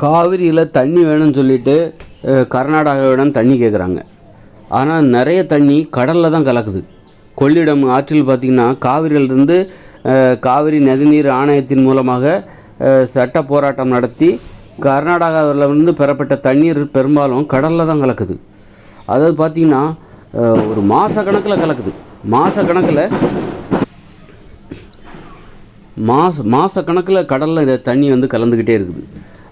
காவிரியில் தண்ணி வேணும்னு சொல்லிட்டு கர்நாடகாவிடம் தண்ணி கேட்குறாங்க. ஆனால் நிறைய தண்ணி கடலில் தான் கலக்குது. கொள்ளிடம் ஆற்றில் பார்த்திங்கன்னா காவிரியிலிருந்து காவிரி நதிநீர் ஆணையத்தின் மூலமாக சட்ட போராட்டம் நடத்தி கர்நாடகாவிலிருந்து பெறப்பட்ட தண்ணீர் பெரும்பாலும் கடலில் தான் கலக்குது. அதாவது பார்த்திங்கன்னா ஒரு மாதக்கணக்கில் கலக்குது. மாதக்கணக்கில் கடலில் தண்ணி கலந்துக்கிட்டே இருக்குது.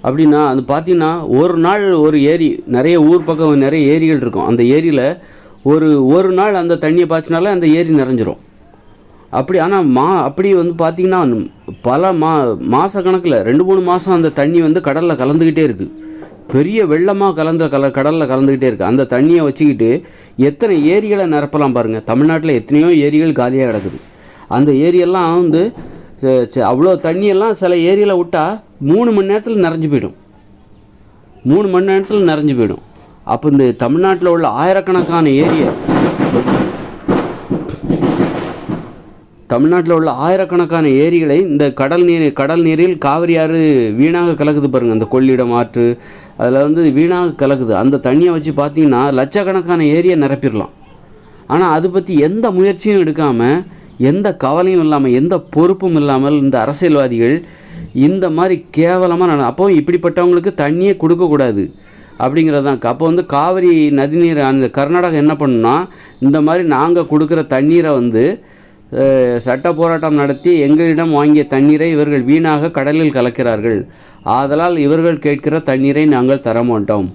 அப்படின்னா அது பார்த்திங்கன்னா ஒரு நாள் ஒரு ஏரி, நிறைய ஊர் பக்கம் நிறைய ஏரிகள் இருக்கும். அந்த ஏரியில் ஒரு நாள் அந்த தண்ணியை பாய்ச்சினாலே அந்த ஏரி நிறைஞ்சிரும். அப்படி ஆனால் அப்படி பார்த்திங்கன்னா பல மாதக்கணக்கில் 2-3 மாதம் அந்த தண்ணி கடலில் கலந்துக்கிட்டே இருக்குது. பெரிய வெள்ளமாக கடலில் கலந்துக்கிட்டே இருக்குது. அந்த தண்ணியை வச்சுக்கிட்டு எத்தனை ஏரிகளை நிரப்பலாம் பாருங்கள். தமிழ்நாட்டில் எத்தனையோ ஏரிகள் காலியாக கிடக்குது. அந்த ஏரியெல்லாம் அவ்வளோ தண்ணியெல்லாம் சில ஏரியில் விட்டால் 3 மணி நேரத்தில் நிறைஞ்சு போயிடும். 3 மணி நேரத்தில் நிறைஞ்சு போயிடும். அப்போ இந்த தமிழ்நாட்டில் உள்ள ஆயிரக்கணக்கான ஏரிகளை இந்த கடல் நீரில் காவிரி ஆறு வீணாக கலக்குது பாருங்கள். அந்த கொள்ளிடம் ஆற்று அதில் வீணாக கலக்குது. அந்த தண்ணியை வச்சு பார்த்திங்கன்னா லட்சக்கணக்கான ஏரியை நிரப்பிடலாம். ஆனால் அதை பற்றி எந்த முயற்சியும் எடுக்காமல், எந்த கவலையும் இல்லாமல், எந்த பொறுப்பும் இல்லாமல் இந்த அரசியல்வாதிகள் இந்த மாதிரி கேவலமாக அப்போ இப்படிப்பட்டவங்களுக்கு தண்ணியே கொடுக்கக்கூடாது அப்படிங்கிறது தான். அப்போ காவிரி நதிநீர் அந்த கர்நாடகா என்ன பண்ணுன்னா, இந்த மாதிரி நாங்கள் கொடுக்குற தண்ணீரை சட்ட போராட்டம் நடத்தி எங்களிடம் வாங்கிய தண்ணீரை இவர்கள் வீணாக கடலில் கலக்கிறார்கள். ஆதலால் இவர்கள் கேட்கிற தண்ணீரை நாங்கள் தர மாட்டோம்,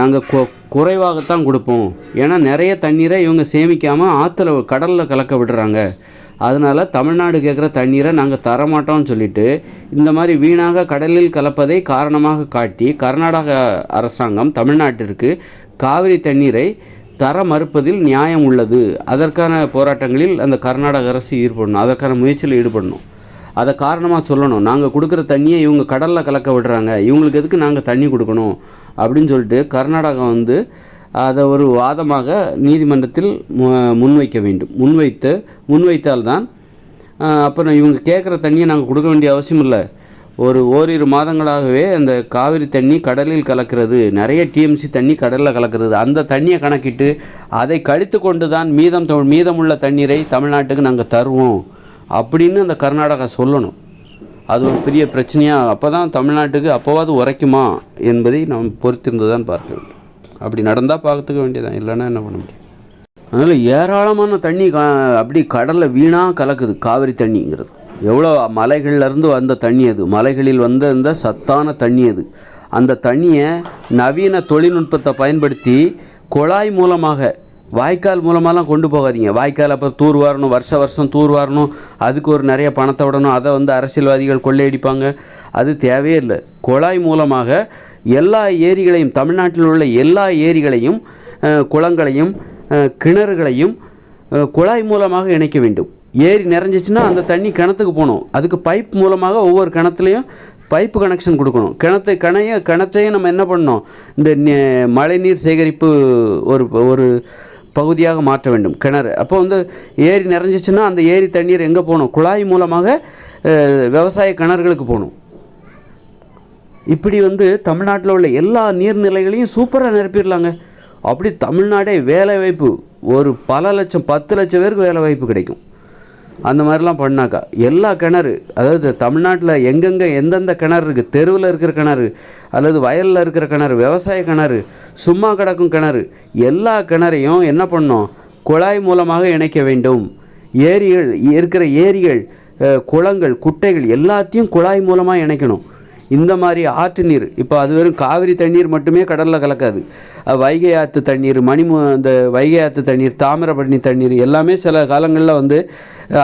நாங்கள் குறைவாகத்தான் கொடுப்போம். ஏன்னா நிறைய தண்ணீரை இவங்க சேமிக்காமல் கடலில் கலக்க விடுறாங்க. அதனால் தமிழ்நாடு கேட்குற தண்ணீரை நாங்கள் தரமாட்டோம்னு சொல்லிட்டு இந்த மாதிரி வீணாக கடலில் கலப்பதை காரணமாக காட்டி கர்நாடக அரசாங்கம் தமிழ்நாட்டிற்கு காவிரி தண்ணீரை தர மறுப்பதில் நியாயம் உள்ளது. அதற்கான போராட்டங்களில் அந்த கர்நாடக அரசு ஈடுபடணும், அதற்கான முயற்சியில் ஈடுபடணும். அதை காரணமாக சொல்லணும். நாங்கள் கொடுக்குற தண்ணியை இவங்க கடலில் கலக்க விடுறாங்க, இவங்களுக்கு எதுக்கு நாங்கள் தண்ணி கொடுக்கணும் அப்படின்னு சொல்லிட்டு கர்நாடகா அதை ஒரு வாதமாக நீதிமன்றத்தில் முன்வைக்க வேண்டும். முன்வைத்தால்தான் அப்புறம் இவங்க கேட்குற தண்ணியை நாங்கள் கொடுக்க வேண்டிய அவசியம் இல்லை. ஓரிரு மாதங்களாகவே அந்த காவிரி தண்ணி கடலில் கலக்கிறது, நிறைய டிஎம்சி தண்ணி கடலில் கலக்கிறது. அந்த தண்ணியை கணக்கிட்டு அதை கழித்து கொண்டு தான் மீதமுள்ள தண்ணீரை தமிழ்நாட்டுக்கு நாங்கள் தருவோம் அப்படின்னு அந்த கர்நாடகா சொல்லணும். அது ஒரு பெரிய பிரச்சனையாக அப்போ தான் தமிழ்நாட்டுக்கு அப்போவாது உரைக்குமா என்பதை நாம் பொறுத்திருந்து தான் பார்க்க வேண்டும். அப்படி நடந்தால் பார்த்துக்க வேண்டியதான், இல்லைன்னா என்ன பண்ண முடியும். அதனால் ஏராளமான தண்ணி அப்படி கடலில் வீணாக கலக்குது. காவிரி தண்ணிங்கிறது எவ்வளோ மலைகள்லேருந்து வந்த தண்ணி, அது மலைகளில் அந்த சத்தான தண்ணி. அந்த தண்ணியை நவீன தொழில்நுட்பத்தை பயன்படுத்தி குழாய் மூலமாக, வாய்க்கால் மூலமாகலாம் கொண்டு போகாதீங்க. வாய்க்கால் அப்புறம் தூர் வாரணும், வருஷம் தூர் வாரணும், அதுக்கு ஒரு நிறைய பணத்தை விடணும், அதை அரசியல்வாதிகள் கொள்ளையடிப்பாங்க. அது தேவையே இல்லை. குழாய் மூலமாக எல்லா ஏரிகளையும், தமிழ்நாட்டில் உள்ள எல்லா ஏரிகளையும், குளங்களையும், கிணறுகளையும் குழாய் மூலமாக இணைக்க வேண்டும். ஏரி நிறைஞ்சிச்சுன்னா அந்த தண்ணி கிணத்துக்கு போகணும். அதுக்கு பைப் மூலமாக ஒவ்வொரு கிணத்துலையும் பைப்பு கனெக்ஷன் கொடுக்கணும். கிணத்தையும் நம்ம என்ன பண்ணணும், இந்த மழைநீர் சேகரிப்பு ஒரு பகுதியாக மாற்ற வேண்டும் கிணறு. அப்போ ஏரி நிறைஞ்சிச்சுன்னா அந்த ஏரி தண்ணீர் எங்கே போகணும், குழாய் மூலமாக விவசாய கிணறுகளுக்கு போகணும். இப்படி தமிழ்நாட்டில் உள்ள எல்லா நீர்நிலைகளையும் சூப்பராக நிரப்பிடலாங்க. அப்படி தமிழ்நாடே வேலை வாய்ப்பு, ஒரு பல லட்சம் 10 லட்சம் பேருக்கு வேலை வாய்ப்பு கிடைக்கும். அந்த மாதிரிலாம் பண்ணாக்கா எல்லா கிணறு, அதாவது தமிழ்நாட்டில் எங்கெங்கே எந்தெந்த கிணறு இருக்குது, தெருவில் இருக்கிற கிணறு அல்லது வயலில் இருக்கிற கிணறு, விவசாய கிணறு, சும்மா கிடக்கும் கிணறு, எல்லா கிணறையும் என்ன பண்ணோம், குழாய் மூலமாக இணைக்க வேண்டும். ஏரிகள், குளங்கள், குட்டைகள் எல்லாத்தையும் குழாய் மூலமாக இணைக்கணும். இந்த மாதிரி ஆற்று நீர், இப்போ அது வெறும் காவிரி தண்ணீர் மட்டுமே கடலில் கலக்காது. வைகை ஆற்று தண்ணீர், இந்த வைகை ஆற்று தண்ணீர், தாமிரபரணி தண்ணீர் எல்லாமே சில காலங்களில்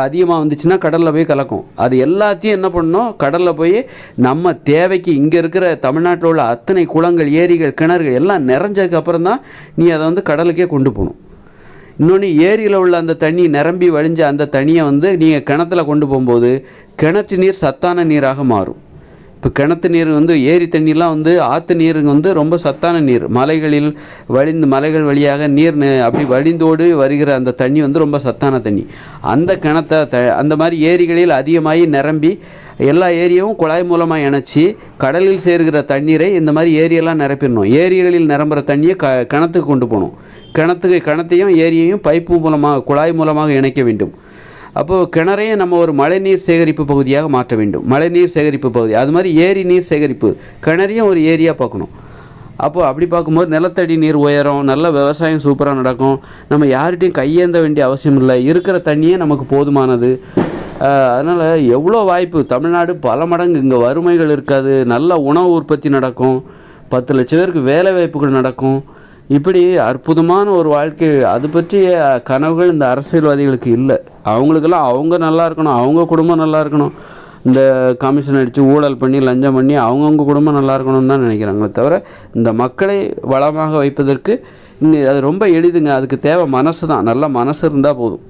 அதிகமாக வந்துச்சுன்னா கடலில் போய் கலக்கும். அது எல்லாத்தையும் என்ன பண்ணணும், கடலில் போய் நம்ம தேவைக்கு இங்கே இருக்கிற தமிழ்நாட்டில் உள்ள அத்தனை குளங்கள், ஏரிகள், கிணறுகள் எல்லாம் நிறைஞ்சதுக்கப்புறம் தான் நீ அதை கடலுக்கே கொண்டு போகணும். இன்னொன்று, ஏரியில் உள்ள அந்த தண்ணி நிரம்பி வழிஞ்ச அந்த தண்ணியை நீங்கள் கிணத்துல கொண்டு போகும்போது கிணற்று நீர் சத்தான நீராக மாறும். இப்போ கிணத்து நீர் ஏரி தண்ணிலாம் ஆற்று நீர் ரொம்ப சத்தான நீர். மலைகள் வழியாக நீர் அப்படி வழிந்தோடு வருகிற அந்த தண்ணி ரொம்ப சத்தான தண்ணி. அந்த கிணத்தை அந்த மாதிரி ஏரிகளில் அதிகமாகி நிரம்பி எல்லா ஏரியாவும் குழாய் மூலமாக இணைச்சி கடலில் சேர்கிற தண்ணீரை இந்த மாதிரி ஏரியெல்லாம் நிரப்பிடணும். ஏரிகளில் நிரம்புகிற தண்ணியை கிணத்துக்கு கொண்டு போகணும். கிணத்தையும் ஏரியையும் பைப்பு மூலமாக குழாய் மூலமாக இணைக்க வேண்டும். அப்போது கிணறையும் நம்ம ஒரு மழைநீர் சேகரிப்பு பகுதியாக மாற்ற வேண்டும். மழைநீர் சேகரிப்பு பகுதி அது மாதிரி ஏரி நீர் சேகரிப்பு கிணறையும் ஒரு ஏரியா பார்க்கணும். அப்போது அப்படி பார்க்கும்போது நிலத்தடி நீர் உயரும், நல்ல விவசாயம் சூப்பராக நடக்கும். நம்ம யார்கிட்டையும் கையேந்த வேண்டிய அவசியம் இல்லை. இருக்கிற தண்ணியே நமக்கு போதுமானது. அதனால் எவ்வளோ வாய்ப்பு. தமிழ்நாடு பல மடங்கு இங்கே வறுமைகள் இருக்காது. நல்ல உணவு உற்பத்தி நடக்கும். 10 லட்சம் பேருக்கு வேலை வாய்ப்புகள் நடக்கும். இப்படி அற்புதமான ஒரு வாழ்க்கை. அது பற்றிய கனவுகள் இந்த அரசியல்வாதிகளுக்கு இல்லை. அவங்களுக்கெல்லாம் அவங்க நல்லா இருக்கணும், அவங்க குடும்பம் நல்லா இருக்கணும். இந்த கமிஷன் அடித்து ஊழல் பண்ணி லஞ்சம் பண்ணி அவங்கவுங்க குடும்பம் நல்லா இருக்கணும்னு தான் நினைக்கிறாங்களே தவிர இந்த மக்களை வளமாக வைப்பதற்கு இங்கே அது ரொம்ப எளிதுங்க. அதுக்கு தேவை மனசு தான். நல்ல மனசு இருந்தால் போதும்.